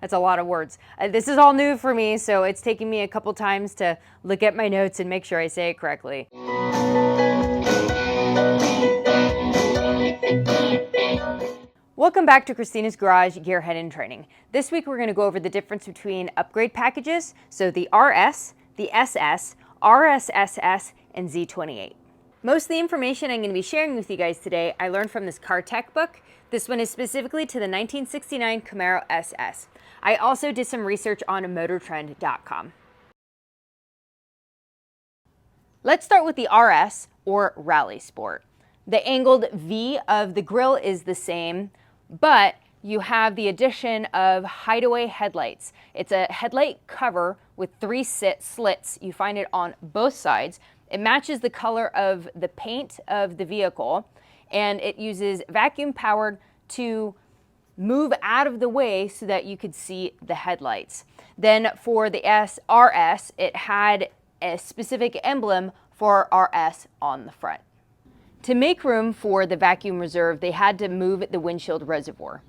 That's a lot of words. This is all new for me, so it's taking me a couple times to look at my notes and make sure I say it correctly. Welcome back to Christina's Garage Gearhead and Training. This week we're going to go over the difference between upgrade packages, so the RS, the SS, RSSS, and Z28. Most of the information I'm going to be sharing with you guys today I learned from this CarTech book. This one is specifically to the 1969 Camaro SS. I also did some research on motortrend.com. Let's start with the RS, or Rally Sport. The angled V of the grille is the same, but you have the addition of hideaway headlights. It's a headlight cover with 3 slits. You find it on both sides. It matches the color of the paint of the vehicle, and it uses vacuum powered to move out of the way so that you could see the headlights. Then for the RS, it had a specific emblem for RS on the front. To make room for the vacuum reserve, they had to move the windshield reservoir.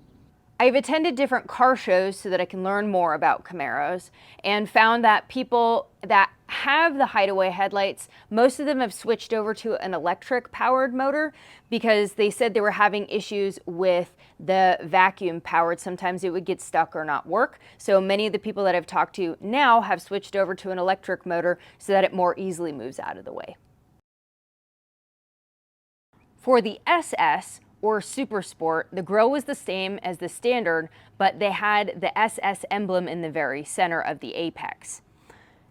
I've attended different car shows so that I can learn more about Camaros, and found that people that have the hideaway headlights, most of them have switched over to an electric powered motor because they said they were having issues with the vacuum powered. Sometimes it would get stuck or not work. So many of the people that I've talked to now have switched over to an electric motor so that it more easily moves out of the way. For the SS, or Super Sport, the grille was the same as the standard, but they had the SS emblem in the very center of the apex.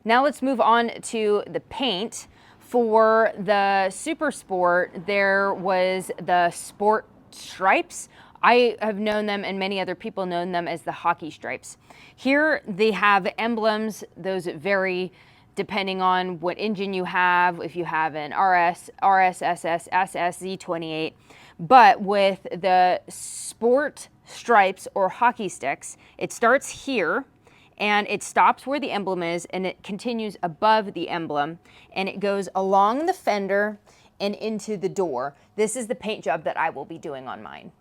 Now let's move on to the paint. For the Super Sport, there was the sport stripes. I have known them, and many other people known them as the hockey stripes. Here they have emblems. Those vary depending on what engine you have, if you have an RS, RSSS, SS, Z28. But with the sport stripes or hockey sticks, it starts here and it stops where the emblem is, and it continues above the emblem, and it goes along the fender and into the door. This is the paint job that I will be doing on mine.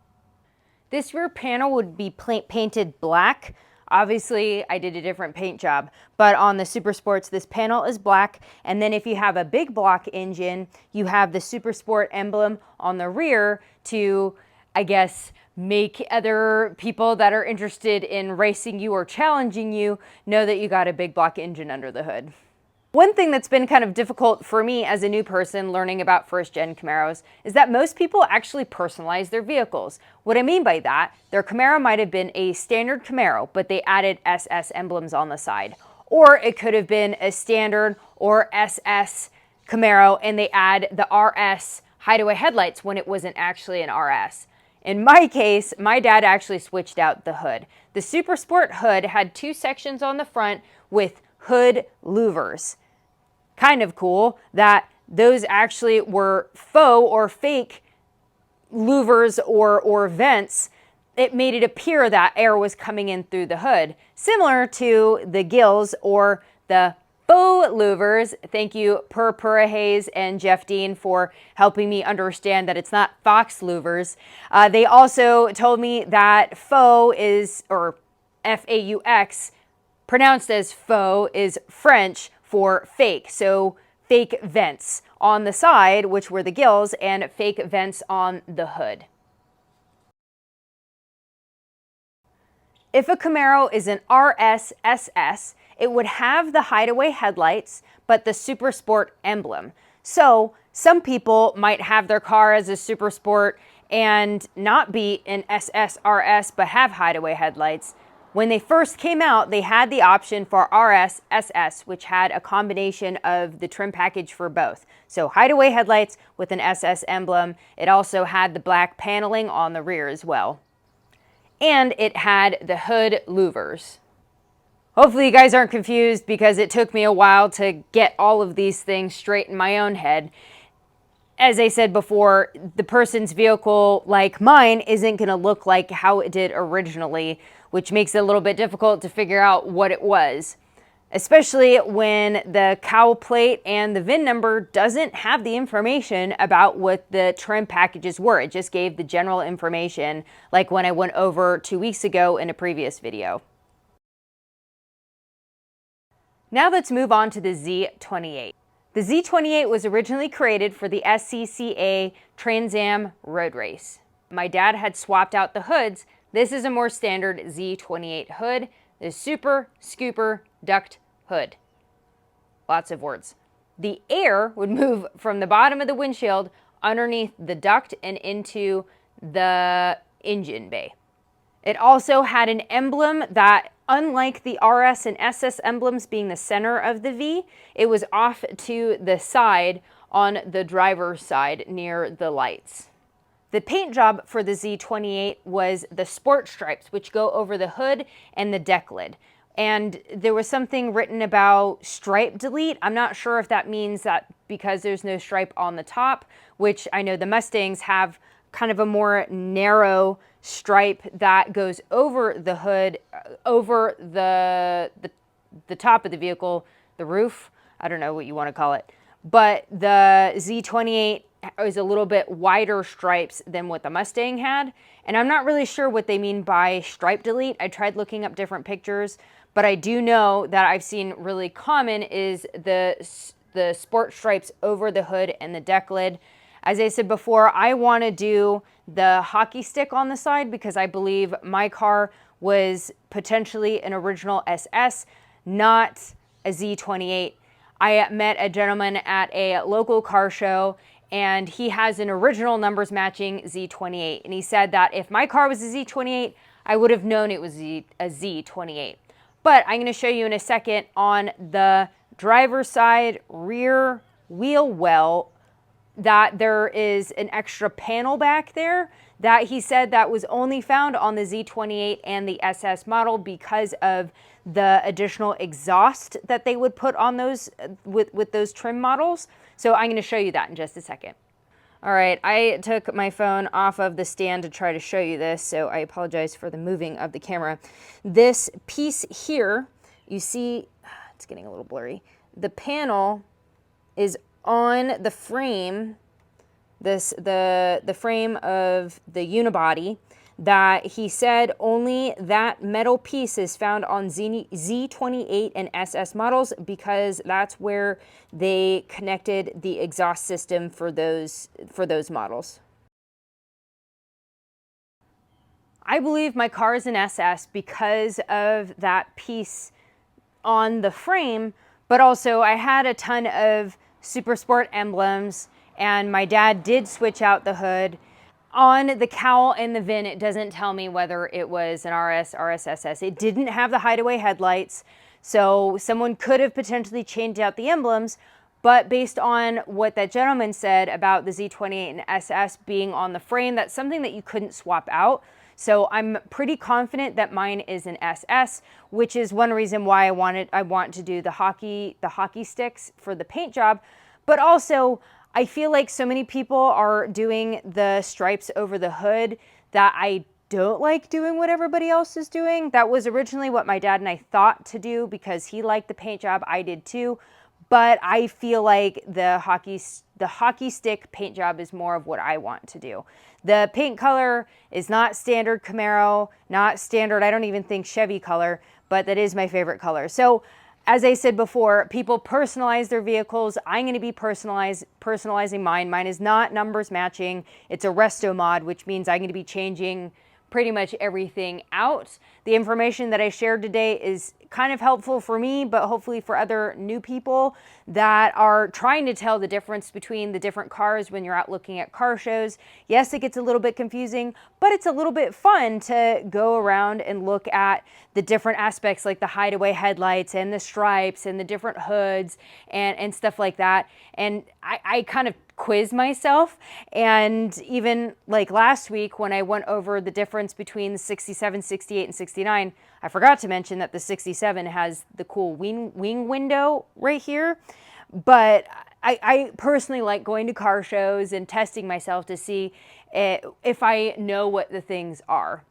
This rear panel would be painted black. Obviously, I did a different paint job, but on the Super Sports, this panel is black. And then if you have a big block engine, you have the Super Sport emblem on the rear to, I guess, make other people that are interested in racing you or challenging you know that you got a big block engine under the hood. One thing that's been kind of difficult for me as a new person learning about first-gen Camaros is that most people actually personalize their vehicles. What I mean by that, their Camaro might have been a standard Camaro, but they added SS emblems on the side. Or it could have been a standard or SS Camaro and they add the RS hideaway headlights when it wasn't actually an RS. In my case, my dad actually switched out the hood. The Super Sport hood had 2 sections on the front with hood louvers. Kind of cool that those actually were faux or fake louvers or vents. It made it appear that air was coming in through the hood, similar to the gills or the faux louvers. Thank you Per Hayes and Jeff Dean for helping me understand that it's not Fox louvers. They also told me that faux is, or F-A-U-X, pronounced as faux, is French for fake. So fake vents on the side, which were the gills, and fake vents on the hood. If a Camaro is an RSSS, it would have the hideaway headlights, but the Super Sport emblem. So some people might have their car as a Super Sport and not be an SSRS, but have hideaway headlights. When they first came out, they had the option for RSSS, which had a combination of the trim package for both. So hideaway headlights with an SS emblem. It also had the black paneling on the rear as well. And it had the hood louvers. Hopefully you guys aren't confused because it took me a while to get all of these things straight in my own head. As I said before, the person's vehicle, like mine, isn't going to look like how it did originally, which makes it a little bit difficult to figure out what it was, especially when the cowl plate and the VIN number doesn't have the information about what the trim packages were. It just gave the general information, like when I went over 2 weeks ago in a previous video. Now let's move on to the Z28. The Z28 was originally created for the SCCA Trans Am road race. My dad had swapped out the hoods. This is a more standard Z28 hood, the Super Scooper Duct Hood. Lots of words. The air would move from the bottom of the windshield underneath the duct and into the engine bay. It also had an emblem that, unlike the RS and SS emblems being the center of the V, it was off to the side on the driver's side near the lights. The paint job for the Z28 was the sport stripes, which go over the hood and the deck lid. And there was something written about stripe delete. I'm not sure if that means that because there's no stripe on the top, which I know the Mustangs have kind of a more narrow stripe that goes over the hood, over the top of the vehicle, the roof. I don't know what you want to call it. But the Z28 is a little bit wider stripes than what the Mustang had. And I'm not really sure what they mean by stripe delete. I tried looking up different pictures, but I do know that I've seen really common is the sport stripes over the hood and the deck lid. As I said before, I want to do the hockey stick on the side because I believe my car was potentially an original SS, not a Z28. I met a gentleman at a local car show and he has an original numbers matching Z28. And he said that if my car was a Z28, I would have known it was a Z28. But I'm going to show you in a second on the driver's side rear wheel well that there is an extra panel back there that he said that was only found on the Z28 and the SS model because of the additional exhaust that they would put on those with those trim models. So I'm going to show you that in just a second. All right, I took my phone off of the stand to try to show you this, so I apologize for the moving of the camera. This piece here, you see, it's getting a little blurry. The panel is on the frame, the frame of the unibody, that he said only that metal piece is found on Z28 and SS models because that's where they connected the exhaust system for those models. I believe my car is an SS because of that piece on the frame, but also I had a ton of Super Sport emblems and my dad did switch out the hood. On the cowl and the VIN, it doesn't tell me whether it was an RS, RSSS. It didn't have the hideaway headlights, so someone could have potentially changed out the emblems, but based on what that gentleman said about the Z28 and SS being on the frame, that's something that you couldn't swap out. So I'm pretty confident that mine is an SS, which is one reason why I want to do the hockey sticks for the paint job, but also I feel like so many people are doing the stripes over the hood that I don't like doing what everybody else is doing. That was originally what my dad and I thought to do because he liked the paint job. I did too. But I feel like the hockey stick paint job is more of what I want to do. The paint color is not standard Camaro, not standard, I don't even think Chevy color, but that is my favorite color. So as I said before, people personalize their vehicles. I'm going to be personalizing mine. Mine is not numbers matching. It's a resto mod, which means I'm going to be changing pretty much everything out. The information that I shared today is kind of helpful for me, but hopefully for other new people that are trying to tell the difference between the different cars when you're out looking at car shows. Yes, it gets a little bit confusing, but it's a little bit fun to go around and look at the different aspects like the hideaway headlights and the stripes and the different hoods and stuff like that. And I kind of quiz myself, and even like last week when I went over the difference between the 67, 68, and 69, I forgot to mention that the 67 has the cool wing window right here. But I personally like going to car shows and testing myself to see if I know what the things are.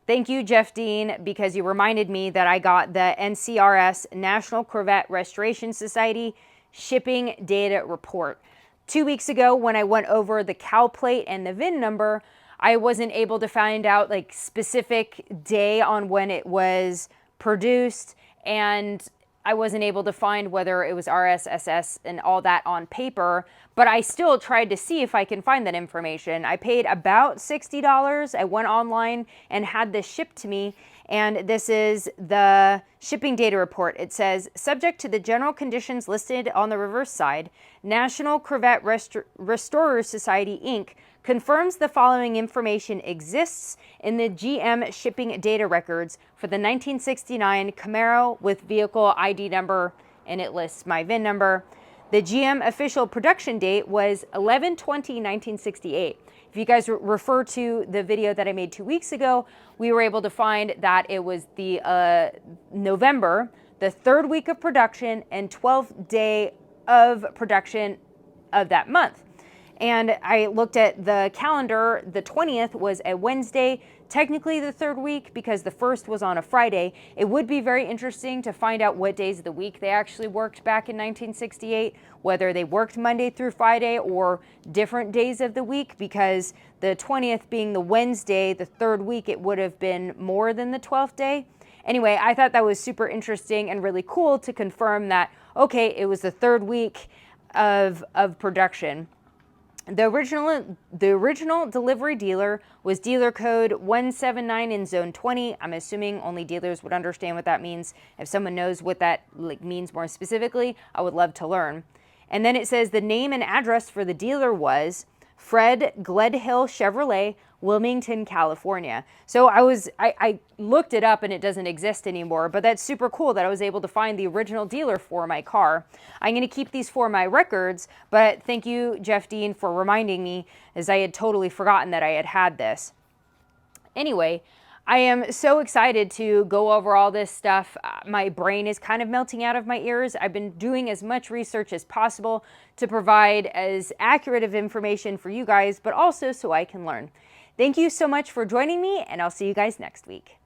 Thank you, Jeff Dean, because you reminded me that I got the NCRS, National Corvette Restoration Society, shipping data report. 2 weeks ago, when I went over the cowl plate and the VIN number, I wasn't able to find out like specific day on when it was produced, and I wasn't able to find whether it was RS, SS, and all that on paper, but I still tried to see if I can find that information. I paid about $60. I went online and had this shipped to me, and this is the shipping data report. It says, subject to the general conditions listed on the reverse side, National Corvette Restorers Society, Inc. confirms the following information exists in the GM shipping data records for the 1969 Camaro with vehicle ID number, and it lists my VIN number. The GM official production date was 11/20/1968. If you guys refer to the video that I made 2 weeks ago, we were able to find that it was the November, the 3rd week of production, and 12th day of production of that month. And I looked at the calendar. The 20th was a Wednesday, technically the 3rd week because the 1st was on a Friday. It would be very interesting to find out what days of the week they actually worked back in 1968, whether they worked Monday through Friday or different days of the week, because the 20th being the Wednesday, the 3rd week, it would have been more than the 12th day. Anyway, I thought that was super interesting and really cool to confirm that, okay, it was the 3rd week of production. The original delivery dealer was dealer code 179 in zone 20. I'm assuming only dealers would understand what that means. If someone knows what that means more specifically, I would love to learn. And then it says the name and address for the dealer was Fred Gledhill Chevrolet, Wilmington, California. So I looked it up and it doesn't exist anymore, but that's super cool that I was able to find the original dealer for my car. I'm going to keep these for my records, but thank you, Jeff Dean, for reminding me, as I had totally forgotten that I had this. Anyway, I am so excited to go over all this stuff. My brain is kind of melting out of my ears. I've been doing as much research as possible to provide as accurate of information for you guys, but also so I can learn. Thank you so much for joining me, and I'll see you guys next week.